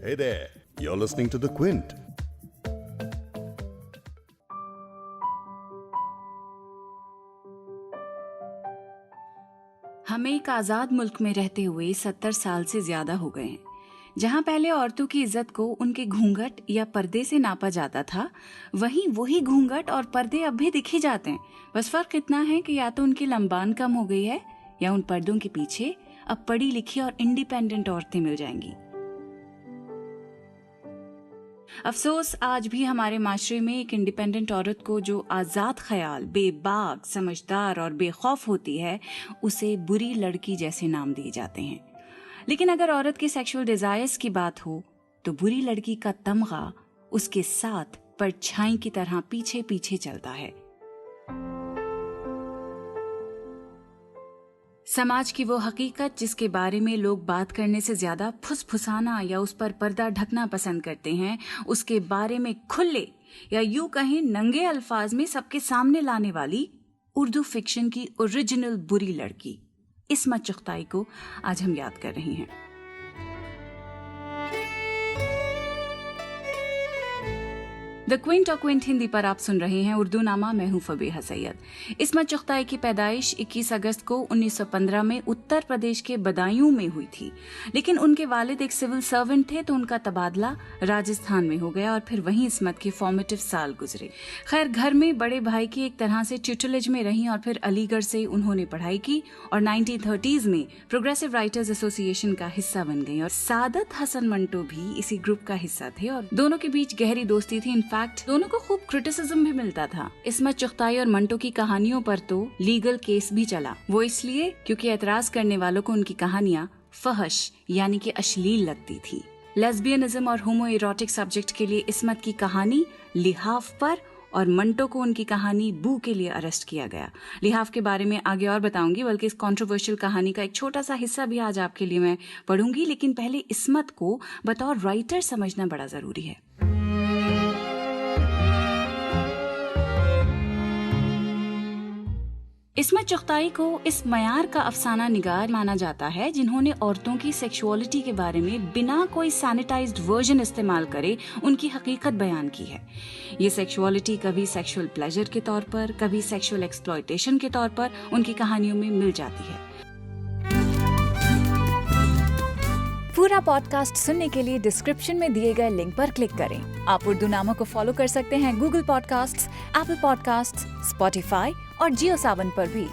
Hey there, you're listening to The Quint. हमें एक आज़ाद मुल्क में रहते हुए 70 साल से ज्यादा हो गए हैं, जहां पहले औरतों की इज्जत को उनके घूंघट या पर्दे से नापा जाता था, वहीं वही घूंघट और पर्दे अब भी दिखे जाते हैं। बस फर्क इतना है कि या तो उनकी लंबान कम हो गई है या उन पर्दों के पीछे अब पढ़ी लिखी और इंडिपेंडेंट औरतें मिल जाएंगी। अफसोस आज भी हमारे माशरे में एक इंडिपेंडेंट औरत को जो आज़ाद ख्याल, बेबाक, समझदार और बेखौफ होती है, उसे बुरी लड़की जैसे नाम दिए जाते हैं। लेकिन अगर औरत के सेक्सुअल डिजायर्स की बात हो तो बुरी लड़की का तमगा उसके साथ परछाई की तरह पीछे पीछे चलता है। समाज की वो हकीकत जिसके बारे में लोग बात करने से ज्यादा फुसफुसाना या उस पर पर्दा ढकना पसंद करते हैं, उसके बारे में खुले या यूं कहें नंगे अल्फाज में सबके सामने लाने वाली उर्दू फिक्शन की ओरिजिनल बुरी लड़की इस्मत चुगताई को आज हम याद कर रहे हैं। द क्विंट और क्विंट हिंदी पर आप सुन रहे हैं उर्दू नामा। मैं हूं फबीहा सैयद। इस्मत चुगताई की पैदाइश 21 अगस्त को 1915 में उत्तर प्रदेश के बदायूं में हुई थी, लेकिन उनके वालिद एक सिविल सर्वेंट थे तो उनका तबादला राजस्थान में हो गया और फिर वहीं इस्मत के फॉर्मेटिव साल गुजरे। खैर, घर में बड़े भाई की एक तरह से ट्यूटलेज में रही और फिर अलीगढ़ से उन्होंने पढ़ाई की और 1930s में प्रोग्रेसिव राइटर्स एसोसिएशन का हिस्सा बन गई और सादत हसन मंटो भी इसी ग्रुप का हिस्सा थे और दोनों के बीच गहरी दोस्ती थी। दोनों को खूब क्रिटिसिज्म भी मिलता था। इस्मत चुगताई और मंटो की कहानियों पर तो लीगल केस भी चला, वो इसलिए क्योंकि एतराज करने वालों को उनकी कहानियां फहश यानी कि अश्लील लगती थी। लेस्बियनिज्म और होमो इरोटिक सब्जेक्ट के लिए इस्मत की कहानी लिहाफ पर और मंटो को उनकी कहानी बू के लिए अरेस्ट किया गया। लिहाफ के बारे में आगे और बताऊंगी, बल्कि इस कंट्रोवर्शियल कहानी का एक छोटा सा हिस्सा भी आज आपके लिए मैं पढ़ूंगी, लेकिन पहले इस्मत को बतौर राइटर समझना बड़ा जरूरी है। इस्मत चुगताई को इस मयार का अफसाना निगार माना जाता है जिन्होंने औरतों की सेक्सुअलिटी के बारे में बिना कोई सैनिटाइज्ड वर्जन इस्तेमाल करे उनकी हकीकत बयान की है। ये सेक्सुअलिटी कभी सेक्सुअल प्लेजर के तौर पर, कभी सेक्सुअल एक्सप्लॉयटेशन के तौर पर उनकी कहानियों में मिल जाती है। पूरा पॉडकास्ट सुनने के लिए डिस्क्रिप्शन में दिए गए लिंक पर क्लिक करें। आप उर्दू नामा को फॉलो कर सकते हैं Google podcasts, Apple podcasts, Spotify और जियो सावन पर भी।